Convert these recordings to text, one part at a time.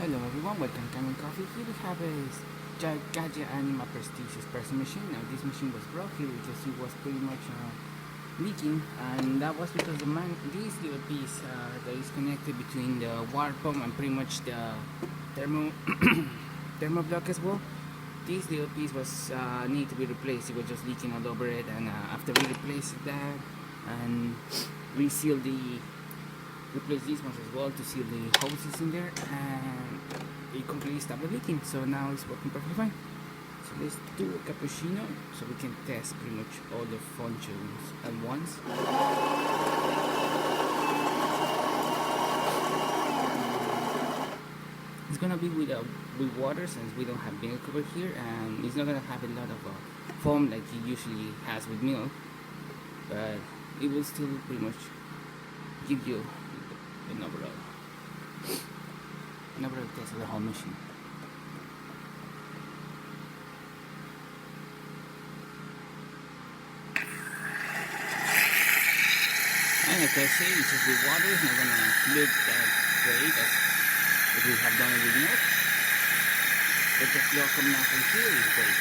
Hello everyone, welcome to Kanen Coffee. Here we have a Gaggia Anima Prestige Espresso machine. Now this machine was broke here because it was pretty much leaking, and that was because this little piece that is connected between the water pump and pretty much the thermo block as well. This little piece was need to be replaced. It was just leaking all over it, and after we replaced that and resealed replace these ones as well to seal the hoses in there, and it completely stopped leaking, so now it's working perfectly fine. So let's do a cappuccino so we can test pretty much all the functions at once. It's gonna be with water, since we don't have milk over here, and it's not gonna have a lot of foam like it usually has with milk, but it will still pretty much give you an overall test of the whole machine. And like I say, it's just with water. It's not gonna look that great as if we have done it with milk, but the flow coming out from here is great.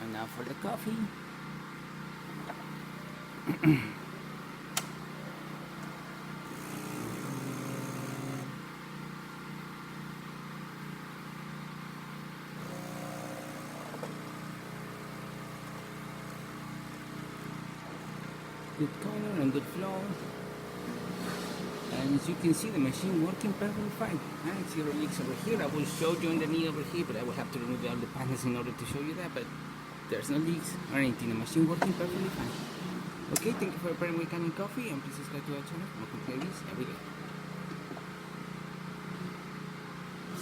And now for the coffee. Good color and good flow. And as you can see, the machine working perfectly fine. And zero leaks over here. I will show you underneath over here, but I will have to remove all the panels in order to show you that. But there's no leaks or anything. The machine working perfectly fine. Okay, thank you for preparing with Kanen Coffee, and please subscribe to our channel. More complete every day.